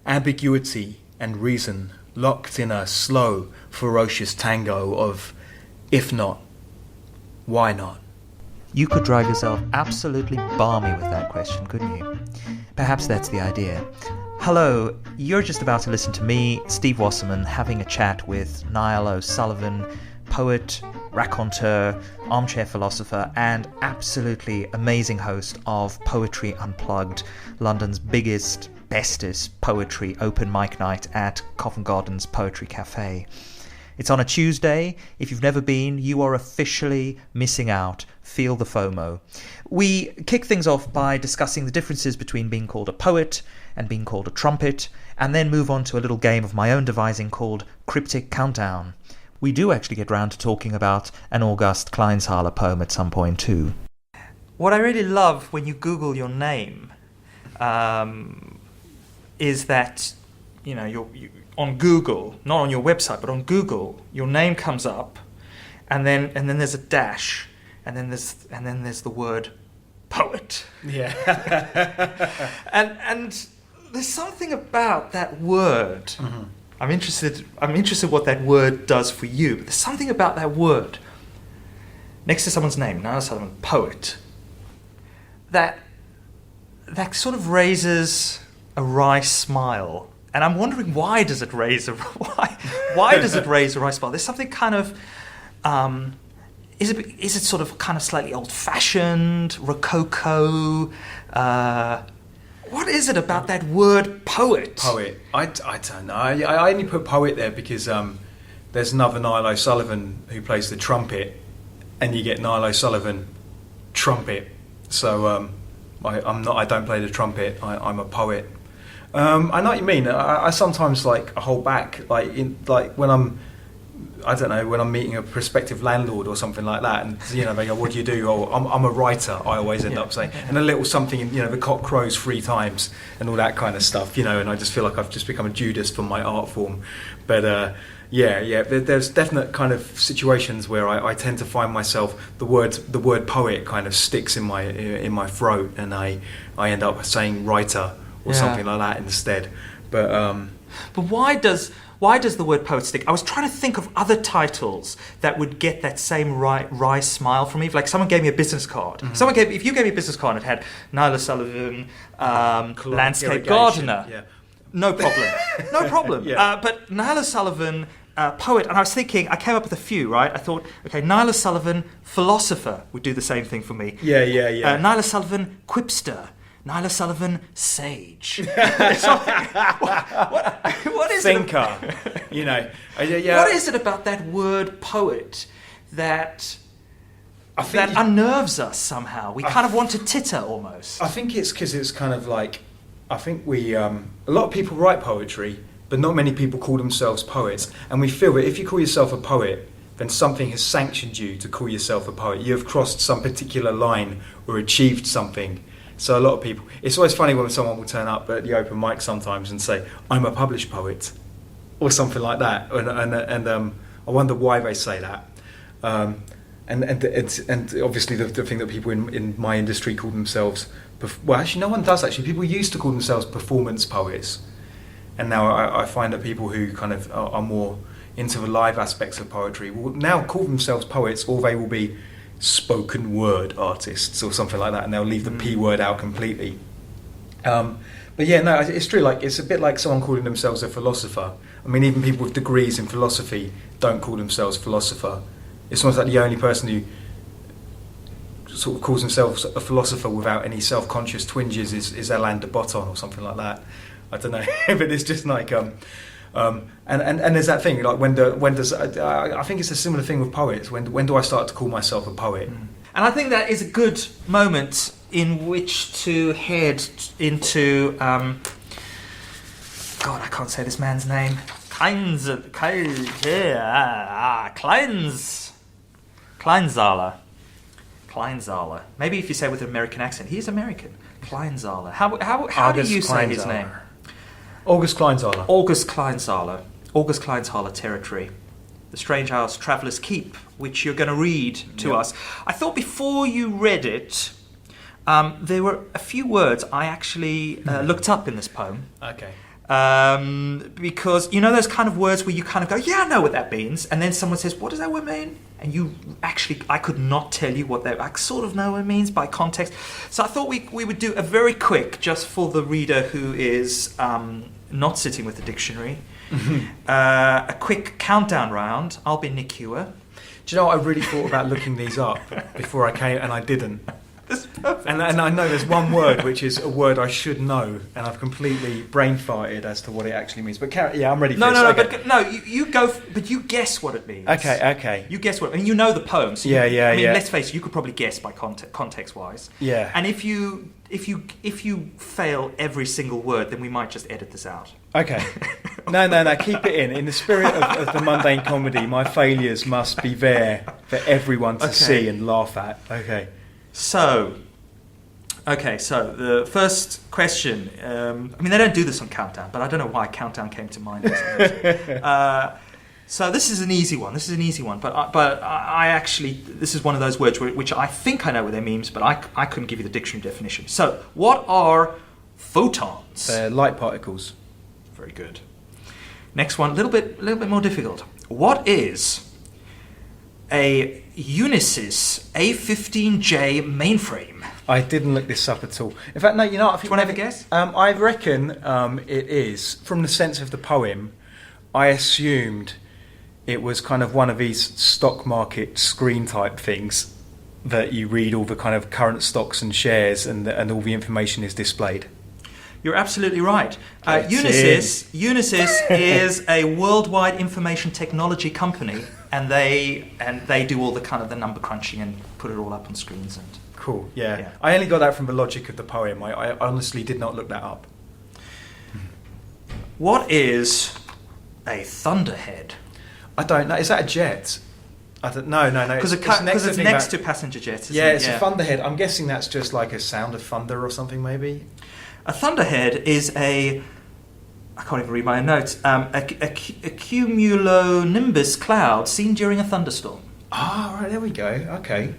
ambiguity and reason locked in a slow, ferocious tango of if not, why not? You could drive yourself absolutely balmy with that question, couldn't you? Perhaps that's the idea. Hello, you're just about to listen to me, Steve Wasserman, having a chat with NIALL O'SULLIVAN, poet, raconteur, armchair philosopher, and absolutely amazing host of Poetry Unplugged, London's biggest, bestest poetry open mic night at Covent Garden's Poetry Cafe. It's on a Tuesday. If you've never been, you are officially missing out. Feel the FOMO. We kick things off by discussing the differences between being called a poet and being called a trumpet, and then move on to a little game of my own devising called Cryptic Countdown. We do actually get round to talking about an August Kleinzhaler poem at some point too. What I really love when you Google your name is that, you know, you on Google, not on your website, but on Google, your name comes up, and then there's a dash, and then there's the word poet. Yeah. and there's something about that word. Mm-hmm. I'm interested what that word does for you. But there's something about that word next to someone's name, NIALL O'SULLIVAN, poet, that sort of raises a wry smile. And I'm wondering, why does it raise a wry smile? There's something kind of is it sort of kind of slightly old-fashioned, rococo? What is it about that word poet? Poet. I don't know. I only put poet there because there's another NIALL O'SULLIVAN who plays the trumpet, and you get NIALL O'SULLIVAN trumpet. So I don't play the trumpet. I'm a poet. I know what you mean. I sometimes hold back, when I'm meeting a prospective landlord or something like that, and they go, "What do you do?" "Oh, I'm a writer." I always end up saying, and a little something, the cock crows 3 times and all that kind of stuff, and I just feel like I've just become a Judas for my art form. But there's definite kind of situations where I tend to find myself the word poet kind of sticks in my throat, and I end up saying writer or something like that instead. But why does the word poet stick? I was trying to think of other titles that would get that same wry smile from me. Like someone gave me a business card. Mm-hmm. If you gave me a business card and it had NIALL O'SULLIVAN, landscape gardener, no problem. Yeah. But NIALL O'SULLIVAN, poet, and I was thinking, I came up with a few, right? I thought, okay, NIALL O'SULLIVAN, philosopher would do the same thing for me. Yeah. NIALL O'SULLIVAN, quipster. NIALL O'SULLIVAN, sage. What is thinker? What is it about that word poet that unnerves us somehow? We kind of want to titter almost. I think it's because it's kind of like, I think we a lot of people write poetry, but not many people call themselves poets, and we feel that if you call yourself a poet, then something has sanctioned you to call yourself a poet. You have crossed some particular line or achieved something. So a lot of people, it's always funny when someone will turn up at the open mic sometimes and say, "I'm a published poet," or something like that, and I wonder why they say that. And obviously the thing that people in my industry call themselves, well, actually no one does actually. People used to call themselves performance poets, and now I find that people who kind of are more into the live aspects of poetry will now call themselves poets, or they will be spoken word artists or something like that, and they'll leave the P word out completely. But yeah, no, it's true. Like, it's a bit like someone calling themselves a philosopher. I mean, even people with degrees in philosophy don't call themselves philosopher. It's almost like the only person who sort of calls themselves a philosopher without any self-conscious twinges is Alain de Botton or something like that. I don't know, but it's just like and there's that thing, like when does I think it's a similar thing with poets. When do I start to call myself a poet? And I think that is a good moment in which to head into God, I can't say this man's name. Kleinzhaler. Maybe if you say it with an American accent, he's American. Kleinzhaler. How do you say his name? August Kleinzhaler. August Kleinzhaler territory. The Strange House Traveller's Keep, which you're going to read to us. I thought before you read it, there were a few words I actually looked up in this poem. Okay. Because you know those kind of words where you kind of go, yeah, I know what that means, and then someone says, what does that word mean? And you actually, I could not tell you what that, I sort of know what it means by context. So I thought we would do a very quick, just for the reader who is not sitting with the dictionary, a quick countdown round. I'll be Nick Hewer. Do you know what? I really thought about looking these up before I came, and I didn't. And I know there's one word which is a word I should know, and I've completely brain farted as to what it actually means. But yeah, I'm ready for this. You go, but you guess what it means. Okay. You guess what, I mean, you know the poem. So Yeah. Let's face it, you could probably guess by context-wise. Yeah. And if you fail every single word, then we might just edit this out. Okay. No. Keep it in. In the spirit of the mundane comedy, my failures must be there for everyone to see and laugh at. Okay. So the first question. They don't do this on Countdown, but I don't know why Countdown came to mind. So this is an easy one. But I actually, this is one of those words which I think I know what they means, but I couldn't give you the dictionary definition. So what are photons? They're light particles. Very good. Next one, a little bit more difficult. What is a Unisys A15J mainframe? I didn't look this up at all. In fact, no, you know what? Do you want to have a guess? I reckon it is, from the sense of the poem, I assumed it was kind of one of these stock market screen type things that you read all the kind of current stocks and shares and all the information is displayed. You're absolutely right. Unisys is a worldwide information technology company, and they do all the kind of the number crunching and put it all up on screens. And cool. Yeah. I only got that from the logic of the poem. I honestly did not look that up. What is a thunderhead? I don't know. Is that a jet? I don't. No. Because it's next to passenger jets. It's a thunderhead. I'm guessing that's just like a sound of thunder or something, maybe. A thunderhead is I can't even read my own notes. A cumulonimbus cloud seen during a thunderstorm. Right, there we go. Okay.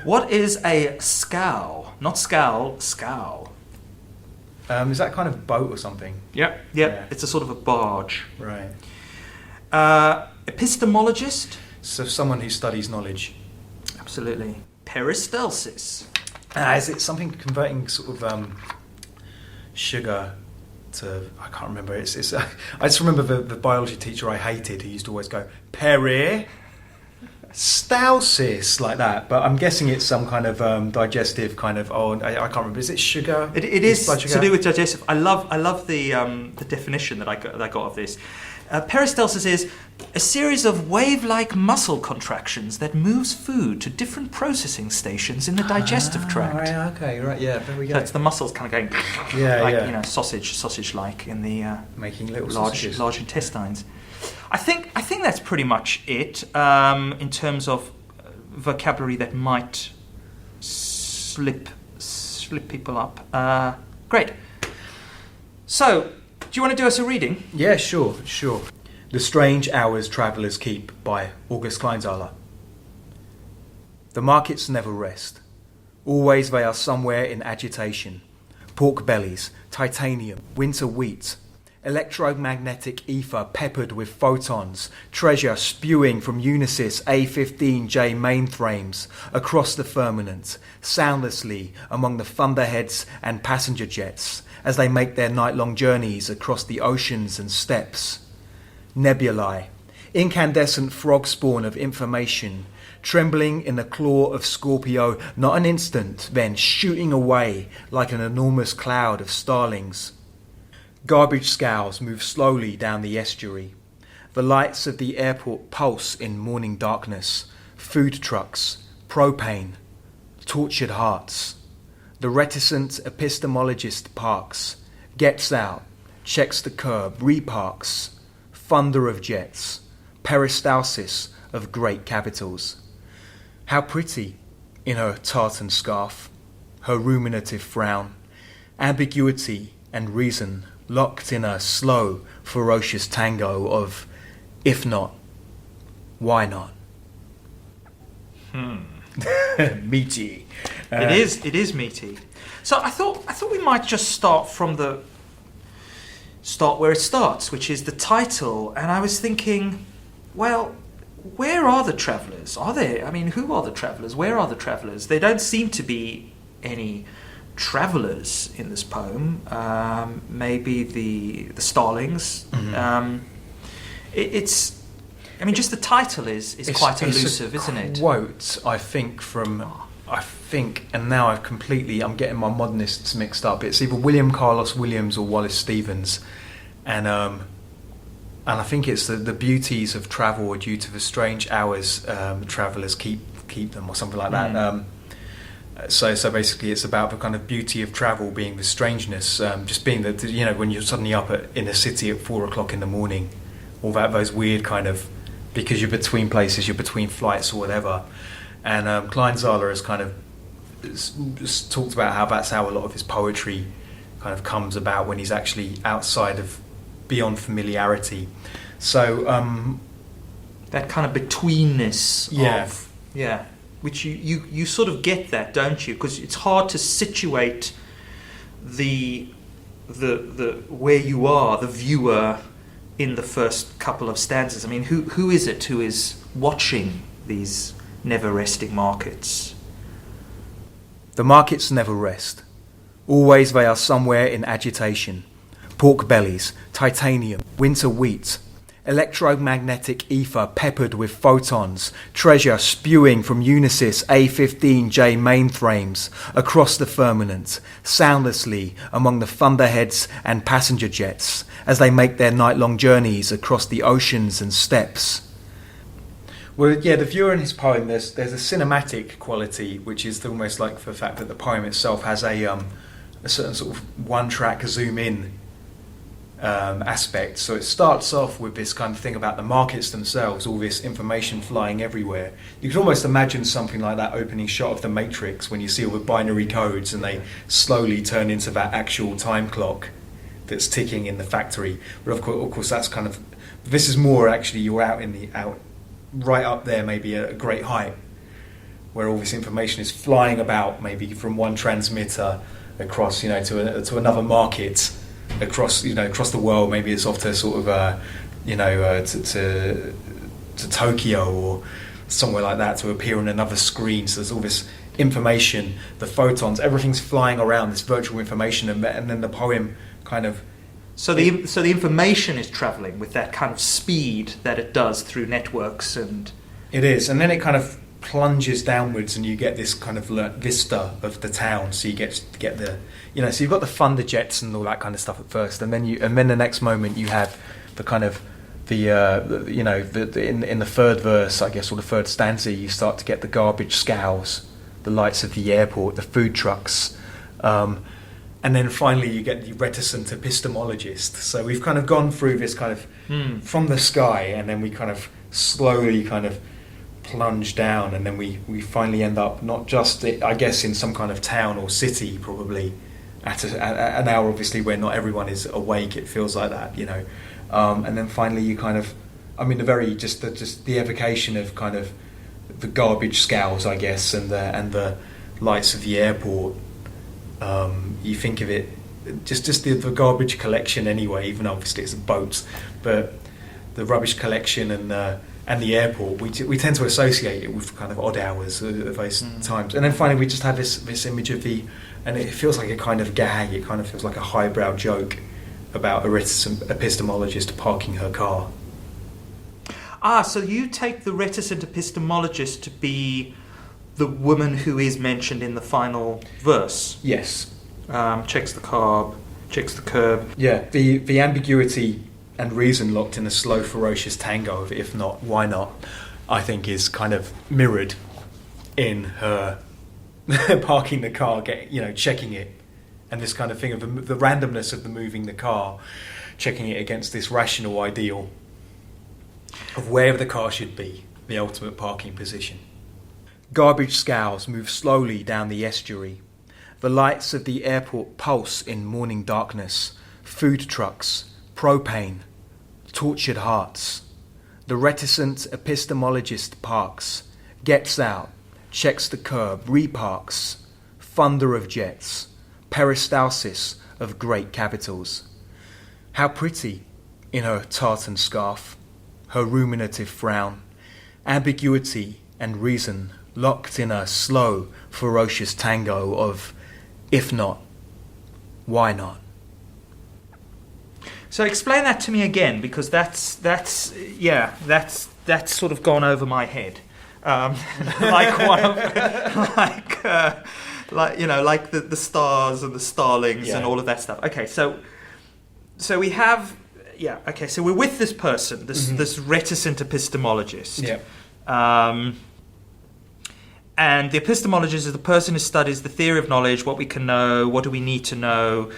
What is a scow? Not scowl, scow. Is that kind of boat or something? Yep. Yeah. It's a sort of a barge. Right. Epistemologist? So someone who studies knowledge. Absolutely. Peristalsis. Is it something converting sort of sugar to... I can't remember. I just remember the biology teacher I hated who used to always go, peristalsis, like that. But I'm guessing it's some kind of digestive kind of... I can't remember. Is it sugar? It is to do with digestive. I love the definition that I got of this. Peristalsis is a series of wave-like muscle contractions that moves food to different processing stations in the digestive tract. Right, okay, right, yeah, there we go. So it's the muscles kind of going, sausage-like in the making little large intestines. I think that's pretty much it in terms of vocabulary that might slip people up. Great. So, do you want to do us a reading? Yeah, sure. The Strange Hours Travellers Keep by August Kleinzhaler. The markets never rest. Always they are somewhere in agitation. Pork bellies, titanium, winter wheat, electromagnetic ether peppered with photons, treasure spewing from Unisys A15J mainframes across the firmament, soundlessly among the thunderheads and passenger jets, as they make their night-long journeys across the oceans and steppes. Nebulae, incandescent frog spawn of information, trembling in the claw of Scorpio, not an instant, then shooting away like an enormous cloud of starlings. Garbage scows move slowly down the estuary. The lights of the airport pulse in morning darkness. Food trucks, propane, tortured hearts. The reticent epistemologist parks, gets out, checks the curb, reparks. Thunder of jets, peristalsis of great capitals. How pretty, in her tartan scarf, her ruminative frown, ambiguity and reason locked in a slow, ferocious tango of, if not, why not? Meaty. It is meaty. So I thought we might just start from the start where it starts, which is the title. And I was thinking, well, where are the travellers? Are there? I mean, who are the travellers? Where are the travellers? There don't seem to be any travellers in this poem. Maybe the starlings. Mm-hmm. It's. I mean, just the title is quite elusive, isn't it? Quote, I think, and now I'm getting my modernists mixed up. It's either William Carlos Williams or Wallace Stevens, and I think it's the beauties of travel are due to the strange hours travellers keep them, or something like that. So basically, it's about the kind of beauty of travel being the strangeness, just being that, you know, when you're suddenly up in a city at 4:00 in the morning, all those weird kind of, because you're between places, you're between flights or whatever. And Kleinzhaler has kind of talked about how that's how a lot of his poetry kind of comes about, when he's actually outside of, beyond familiarity. So that kind of betweenness yeah. of, yeah, which you sort of get that, don't you? Because it's hard to situate the where you are, the viewer, in the first couple of stanzas. I mean, who is it who is watching these never-resting markets? The markets never rest. Always they are somewhere in agitation. Pork bellies, titanium, winter wheat, electromagnetic ether peppered with photons, treasure spewing from Unisys A15J mainframes across the firmament, soundlessly among the thunderheads and passenger jets as they make their night-long journeys across the oceans and steppes. Well, yeah, the viewer in his poem, there's a cinematic quality, which is almost like the fact that the poem itself has a certain sort of one-track zoom-in aspect. So it starts off with this kind of thing about the markets themselves, all this information flying everywhere. You could almost imagine something like that opening shot of The Matrix, when you see all the binary codes and they slowly turn into that actual time clock that's ticking in the factory. But of course that's kind of, this is more actually, you're out right up there, maybe at a great height, where all this information is flying about, maybe from one transmitter across, to another market, across the world. Maybe it's off to sort of to Tokyo or somewhere like that, to appear on another screen. So there's all this information, the photons, everything's flying around, this virtual information, and then the poem kind of. So the information is travelling with that kind of speed that it does through networks, and it is, and then it kind of plunges downwards, and you get this kind of vista of the town. So you get the, so you've got the thunder jets and all that kind of stuff at first, and then the next moment you have the kind of in the third verse, I guess, or the third stanza, you start to get the garbage scows, the lights of the airport, the food trucks. And then finally you get the reticent epistemologist. So we've kind of gone through this kind of from the sky, and then we kind of slowly kind of plunge down, and then we finally end up not just, I guess, in some kind of town or city, probably at an hour obviously where not everyone is awake. It feels like that, and then finally you kind of, I mean, the evocation of kind of the garbage scows, I guess, and the lights of the airport. You think of it just the garbage collection anyway, even obviously it's a boat, but the rubbish collection and the airport, we tend to associate it with kind of odd hours of those times. And then finally we just have this image of and it feels like a kind of gag, it kind of feels like a highbrow joke about a reticent epistemologist parking her car. So you take the reticent epistemologist to be the woman who is mentioned in the final verse. Yes. Checks the curb. Yeah, the ambiguity and reason locked in a slow, ferocious tango of if not, why not, I think is kind of mirrored in her parking the car, checking it, and this kind of thing of the randomness of the moving the car, checking it against this rational ideal of where the car should be, the ultimate parking position. Garbage scows move slowly down the estuary. The lights of the airport pulse in morning darkness. Food trucks, propane, tortured hearts. The reticent epistemologist parks, gets out, checks the curb, reparks. Thunder of jets, peristalsis of great capitals. How pretty, in her tartan scarf, her ruminative frown, ambiguity and reason locked in a slow, ferocious tango of, if not, why not? So explain that to me again, because that's sort of gone over my head. Like one of like the stars and the starlings and all of that stuff. Okay, so we have so we're with this person, this reticent epistemologist. Yeah. And the epistemologist is the person who studies the theory of knowledge, what we can know, what do we need to know.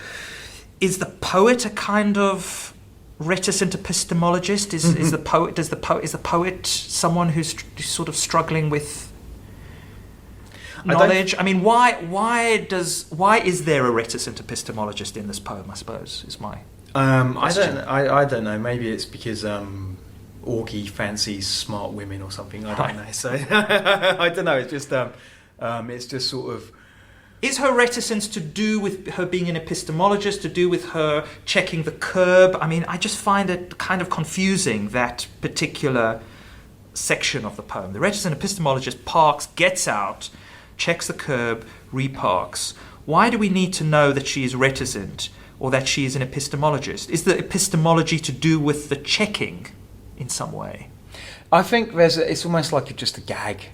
Is the poet a kind of reticent epistemologist? Is the poet someone who's sort of struggling with knowledge? I mean, why is there a reticent epistemologist in this poem? I suppose is my question. I don't know. Maybe it's because Augie fancies smart women or something. I don't know. So I don't know. It's just sort of. Is her reticence to do with her being an epistemologist, to do with her checking the curb? I mean, I just find it kind of confusing, that particular section of the poem. The reticent epistemologist parks, gets out, checks the curb, reparks. Why do we need to know that she is reticent or that she is an epistemologist? Is the epistemology to do with the checking in some way? I think it's almost like just a gag.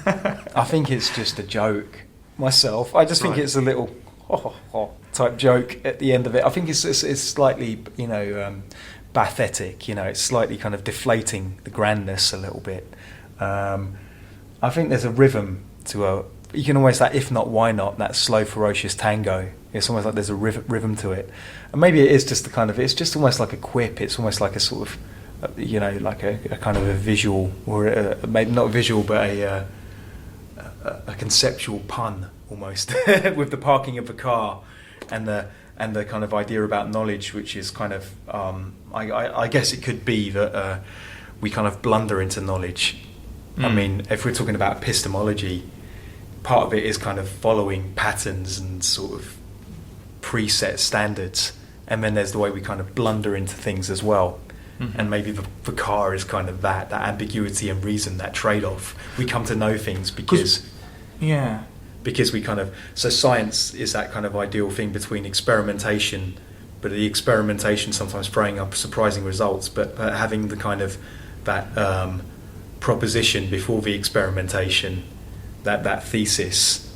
I think it's just a joke. Myself, I just think it's a little type joke at the end of it. I think it's slightly, pathetic. It's slightly kind of deflating the grandness a little bit. I think there's a rhythm to you can almost, that if not, why not, that slow, ferocious tango. It's almost like there's a rhythm to it. And maybe it is just it's just almost like a quip. It's almost like a sort of, like a kind of a visual, or maybe not visual, but a conceptual pun almost with the parking of the car and the kind of idea about knowledge, which is kind of I guess it could be that we kind of blunder into knowledge. I mean, if we're talking about epistemology, part of it is kind of following patterns and sort of preset standards, and then there's the way we kind of blunder into things as well. And maybe the car is kind of that ambiguity and reason, that trade-off. We come to know things because we kind of, so science is that kind of ideal thing between experimentation, but the experimentation sometimes throwing up surprising results, but having the kind of that proposition before the experimentation, that thesis,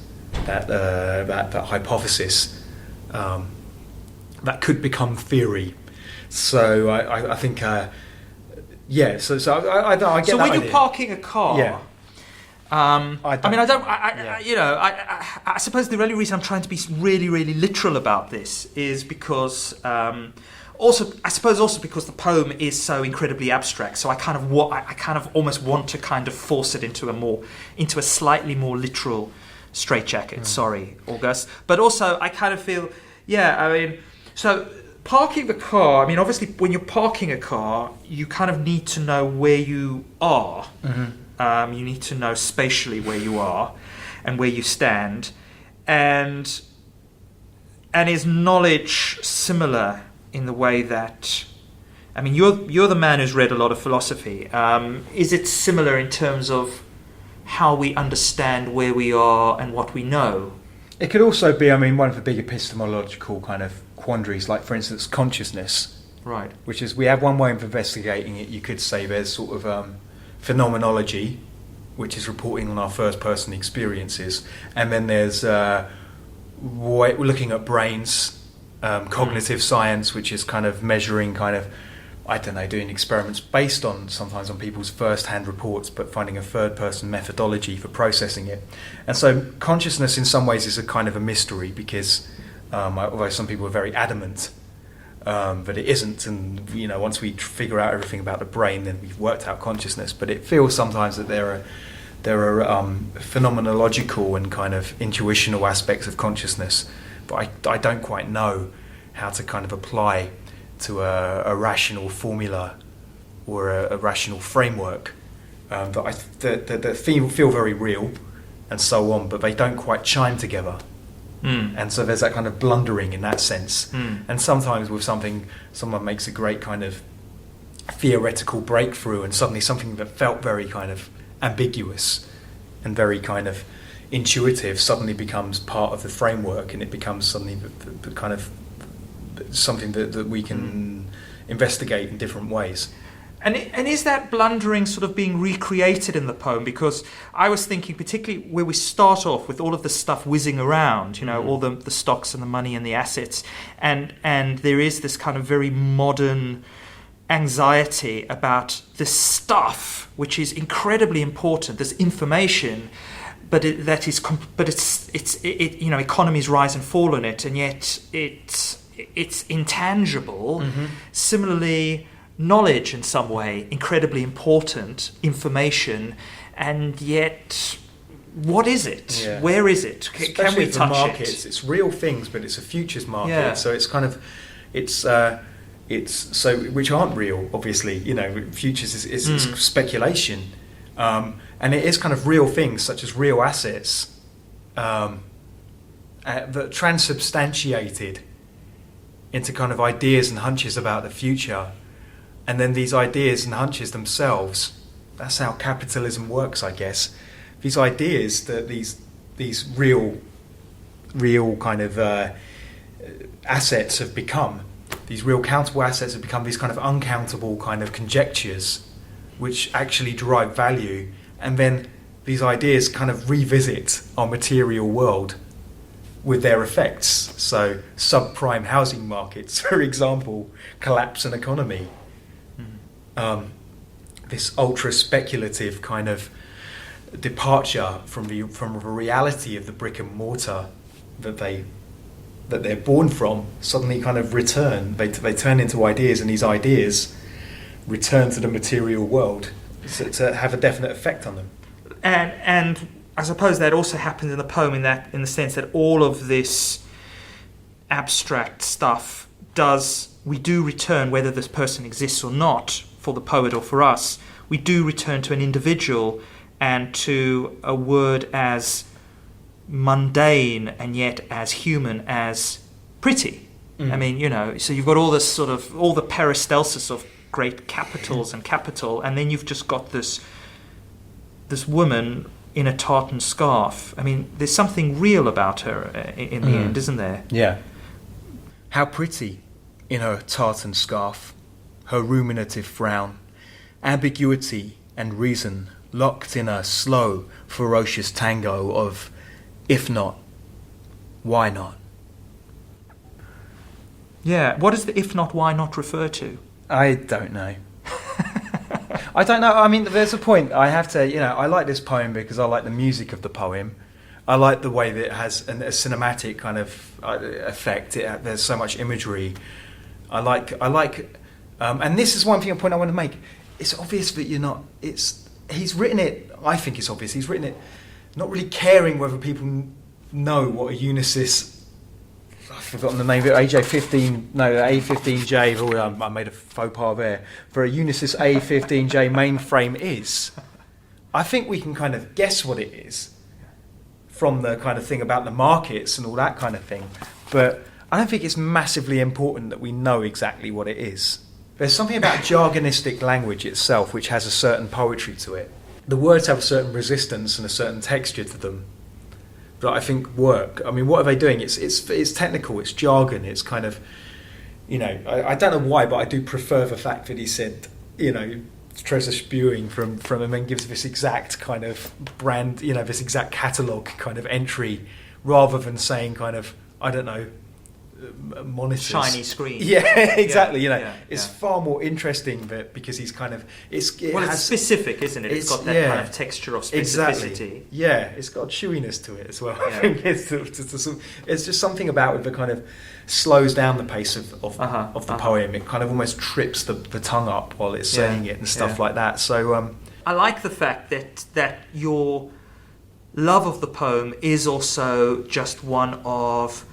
that hypothesis, that could become theory. So I think, So I get. So when you're parking a car, I suppose the only reason I'm trying to be really, really literal about this is because also because the poem is so incredibly abstract. So I kind of almost want to kind of force it into a slightly more literal straitjacket. Sorry, August, but also I kind of feel, so. Parking the car, I mean, obviously, when you're parking a car, you kind of need to know where you are. You need to know spatially where you are and where you stand. And is knowledge similar in the way that, I mean, you're the man who's read a lot of philosophy. Is it similar in terms of how we understand where we are and what we know? It could also be, I mean, one of the big epistemological kind of quandaries, like, for instance, consciousness. Right. Which is, we have one way of investigating it. You could say there's sort of phenomenology, which is reporting on our first-person experiences, and then there's looking at brains, cognitive science, which is kind of measuring doing experiments based on sometimes on people's first-hand reports, but finding a third-person methodology for processing it. And so consciousness in some ways is a kind of a mystery, because although some people are very adamant that it isn't, and once we figure out everything about the brain, then we've worked out consciousness. But it feels sometimes that there are phenomenological and kind of intuitional aspects of consciousness, but I don't quite know how to kind of apply to a rational formula or a rational framework that feel very real and so on, but they don't quite chime together. And so there's that kind of blundering in that sense. And sometimes with someone makes a great kind of theoretical breakthrough, and suddenly something that felt very kind of ambiguous and very kind of intuitive suddenly becomes part of the framework, and it becomes suddenly the kind of something that we can investigate in different ways. And is that blundering sort of being recreated in the poem? Because I was thinking particularly where we start off with all of the stuff whizzing around, all the stocks and the money and the assets, and there is this kind of very modern anxiety about this stuff which is incredibly important, this information, but economies rise and fall on it, and yet it's intangible. Similarly, knowledge in some way, incredibly important information, and yet what is it? Yeah. Where is it? Can we touch markets, it? It's real things, but it's a futures market. Yeah. So it's kind of it's so which aren't real, obviously. Futures is speculation, and it is kind of real things such as real assets that transubstantiated into kind of ideas and hunches about the future. And then these ideas and hunches themselves, that's how capitalism works, I guess. These ideas that these real kind of assets have become, these real countable assets have become these kind of uncountable kind of conjectures which actually derive value. And then these ideas kind of revisit our material world with their effects. So subprime housing markets, for example, collapse an economy. This ultra speculative kind of departure from the reality of the brick and mortar that they're born from suddenly kind of return. They turn into ideas, and these ideas return to the material world to have a definite effect on them. And I suppose that also happens in the poem in the sense that all of this abstract stuff we do return, whether this person exists or not, for the poet or for us, we do return to an individual and to a word as mundane and yet as human as pretty. I mean, so you've got all this sort of, all the peristalsis of great capitals and capital, and then you've just got this woman in a tartan scarf. I mean, there's something real about her in the end, isn't there? Yeah. How pretty in her tartan scarf, her ruminative frown, ambiguity and reason locked in a slow, ferocious tango of if not, why not? Yeah, what does the if not, why not refer to? I don't know. I don't know. I mean, there's a point. I have to, I like this poem because I like the music of the poem. I like the way that it has a cinematic kind of effect. There's so much imagery. I like, and this is one point I want to make. It's obvious that he's written it, I think it's obvious, he's written it not really caring whether people know what a Unisys, I've forgotten the name of it, A15J, I made a faux pas there, for a Unisys A15J mainframe is. I think we can kind of guess what it is from the kind of thing about the markets and all that kind of thing, but I don't think it's massively important that we know exactly what it is. There's something about jargonistic language itself which has a certain poetry to it. The words have a certain resistance and a certain texture to them that I think work. I mean, what are they doing? It's technical, it's jargon, it's kind of, I don't know why, but I do prefer the fact that he said, treasure spewing from and then gives this exact kind of brand, this exact catalogue kind of entry, rather than saying kind of, I don't know, monitors. Shiny screen. Yeah, exactly. It's far more interesting because he's kind of it's specific, isn't it? It's got that kind of texture of specificity. Exactly. Yeah, it's got chewiness to it as well. Yeah. I think it's just something about it that kind of slows down the pace of the poem. It kind of almost trips the tongue up while it's saying it and stuff like that. So I like the fact that your love of the poem is also just one of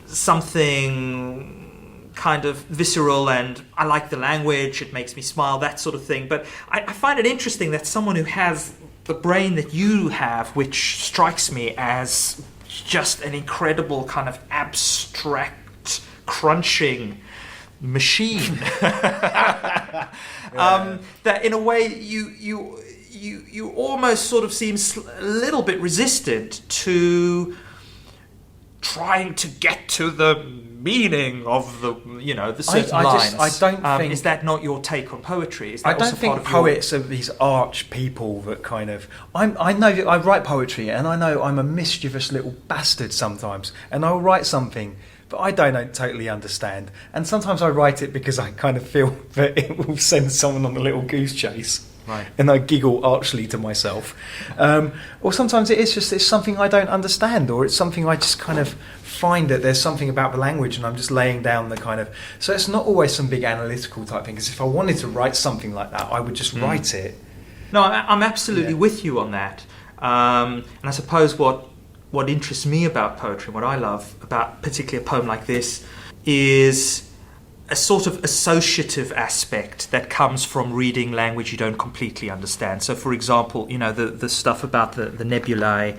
something kind of visceral, and I like the language, it makes me smile, that sort of thing. But I find it interesting that someone who has the brain that you have, which strikes me as just an incredible kind of abstract crunching machine. That in a way you almost sort of seem a little bit resistant to trying to get to the meaning of the certain lines. I don't think. Is that not your take on poetry? Is that I don't also think part of poets are these arch people that kind of. I know that I write poetry, and I know I'm a mischievous little bastard sometimes, and I'll write something but I don't totally understand. And sometimes I write it because I kind of feel that it will send someone on a little goose chase. Right. And I giggle archly to myself. Or sometimes it's something I don't understand, or it's something I just kind of find that there's something about the language and I'm just laying down the kind of... So it's not always some big analytical type thing, because if I wanted to write something like that, I would just write it. No, I'm absolutely with you on that. And I suppose what interests me about poetry, what I love about particularly a poem like this, is a sort of associative aspect that comes from reading language you don't completely understand. So, for example, the stuff about the nebulae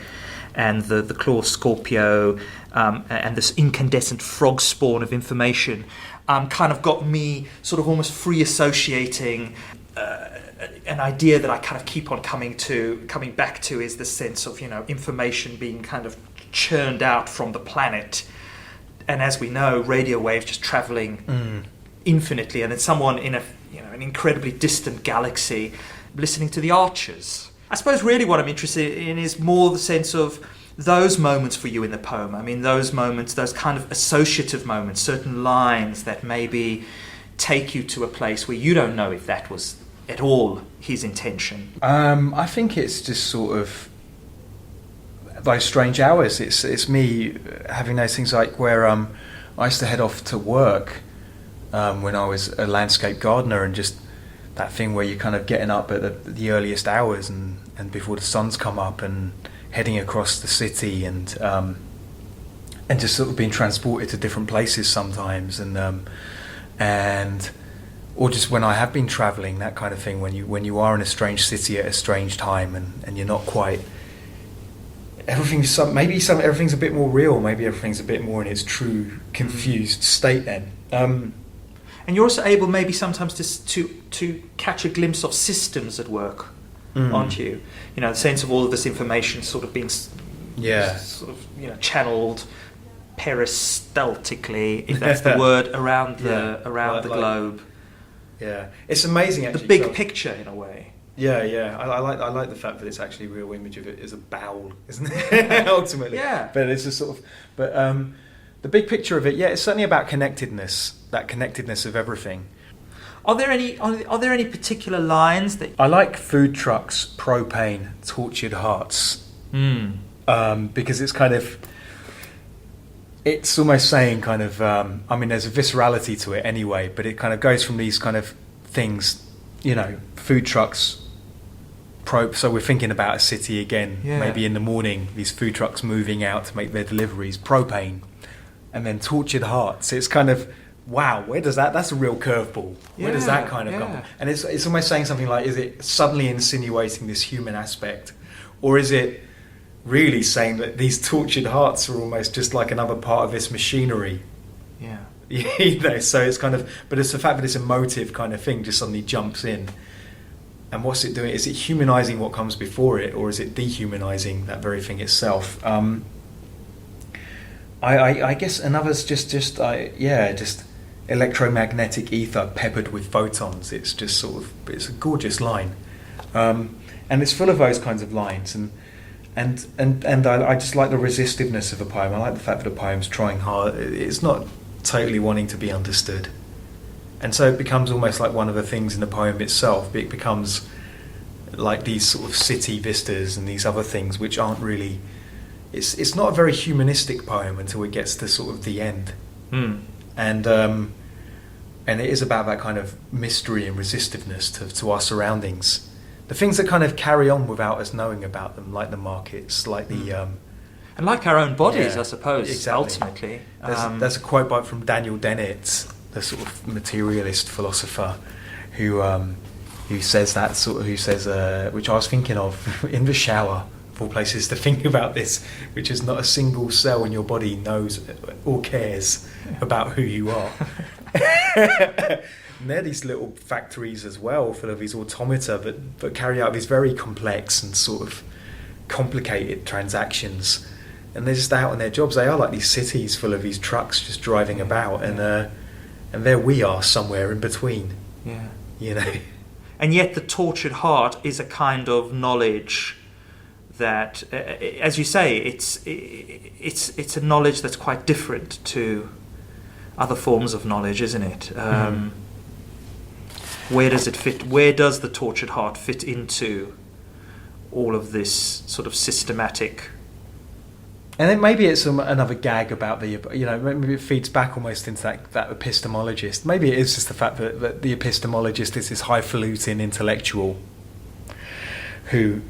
and the claw Scorpio and this incandescent frog spawn of information kind of got me sort of almost free associating an idea that I kind of keep on coming back to is the sense of information being kind of churned out from the planet, and as we know, radio waves just traveling infinitely, and then someone in an incredibly distant galaxy listening to the Archers. I suppose really what I'm interested in is more the sense of those moments for you in the poem. I mean, those moments, those kind of associative moments, certain lines that maybe take you to a place where you don't know if that was at all his intention. I think it's just sort of those strange hours. It's me having those things like where I used to head off to work when I was a landscape gardener, and just that thing where you're kind of getting up at the earliest hours and before the sun's come up and heading across the city and just sort of being transported to different places sometimes, and or just when I have been travelling, that kind of thing, when you are in a strange city at a strange time and you're not quite... Everything's a bit more real, maybe everything's a bit more in its true, confused state then. And you're also able maybe sometimes to catch a glimpse of systems at work, aren't you? The sense of all of this information sort of being channeled peristaltically, if that's the word, around the globe. Yeah, it's amazing actually. The big picture, in a way. Yeah. I like the fact that it's actually a real image of it as a bowel, isn't it? Ultimately. Yeah. But it's a sort of... But the big picture of it, it's certainly about connectedness, that connectedness of everything. Are there any particular lines that... I like food trucks, propane, tortured hearts. Because it's kind of... It's almost saying kind of... there's a viscerality to it anyway, but it kind of goes from these kind of things, food trucks... So we're thinking about a city again, maybe in the morning, these food trucks moving out to make their deliveries, propane, and then tortured hearts. It's kind of, wow, where does that's a real curveball. Where does that kind of come from? And it's almost saying something like, is it suddenly insinuating this human aspect? Or is it really saying that these tortured hearts are almost just like another part of this machinery? Yeah. So it's kind of, but it's the fact that it's a motive kind of thing just suddenly jumps in. And what's it doing? Is it humanizing what comes before it, or is it dehumanizing that very thing itself? I guess another's just electromagnetic ether peppered with photons. It's just sort of, it's a gorgeous line, and it's full of those kinds of lines. And I just like the resistiveness of a poem. I like the fact that a poem's trying hard. It's not totally wanting to be understood. And so it becomes almost like one of the things in the poem itself. It becomes like these sort of city vistas and these other things which aren't really... It's not a very humanistic poem until it gets to sort of the end. And it is about that kind of mystery and resistiveness to our surroundings. The things that kind of carry on without us knowing about them, like the markets, like the... and like our own bodies, I suppose, exactly. Ultimately. There's a quote from Daniel Dennett, the sort of materialist philosopher, who says which I was thinking of in the shower of all places to think about this, which is not a single cell in your body knows or cares about who you are. And they're these little factories as well, full of these automata, but carry out these very complex and sort of complicated transactions. And they're just out on their jobs. They are like these cities full of these trucks just driving about, and there we are somewhere in between. Yeah. You know. And yet the tortured heart is a kind of knowledge that, as you say, it's a knowledge that's quite different to other forms of knowledge, isn't it? Where does it fit? Where does the tortured heart fit into all of this sort of systematic? And then maybe it's another gag about maybe it feeds back almost into that epistemologist. Maybe it is just the fact that the epistemologist is this highfalutin intellectual who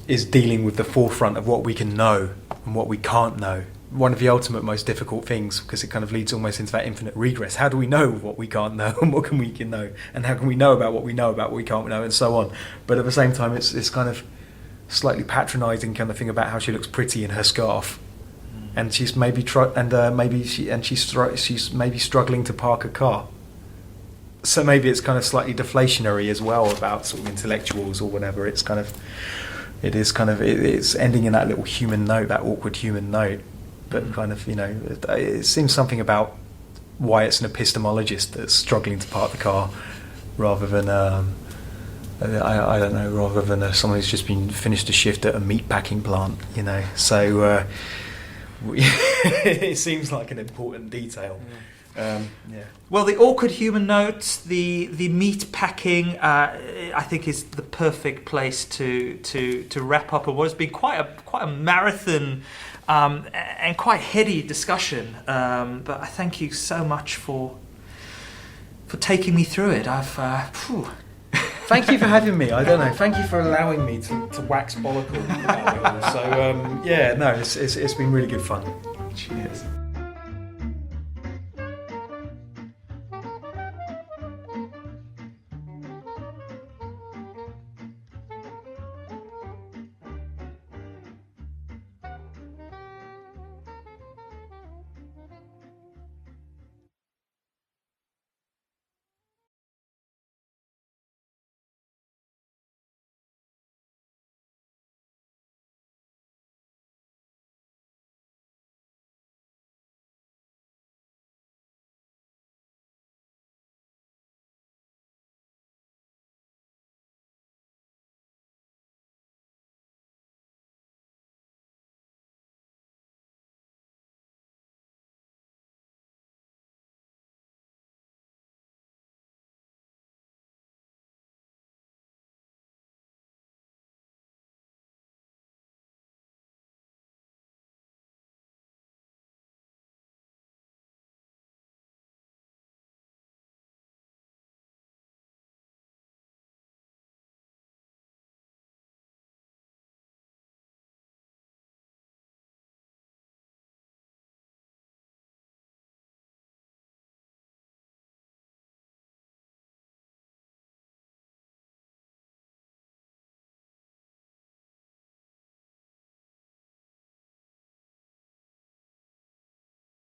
is dealing with the forefront of what we can know and what we can't know. One of the ultimate most difficult things, because it kind of leads almost into that infinite regress. How do we know what we can't know, and what we can know, and how can we know about what we know about what we can't know, and so on. But at the same time, it's kind of slightly patronising kind of thing about how she looks pretty in her scarf, and she's maybe she's maybe struggling to park a car. So maybe it's kind of slightly deflationary as well about sort of intellectuals or whatever. It's ending in that little human note, that awkward human note. But kind of, it seems something about why it's an epistemologist that's struggling to park the car, rather than I don't know, rather than someone who's just been finished a shift at a meat packing plant. So it seems like an important detail. Well, the awkward human notes, the meat packing, I think is the perfect place to wrap up on what has been quite a marathon and quite heady discussion. But I thank you so much for taking me through it. Thank you for having me. I don't know. Thank you for allowing me to wax bollockle about it all. So it's been really good fun. Cheers.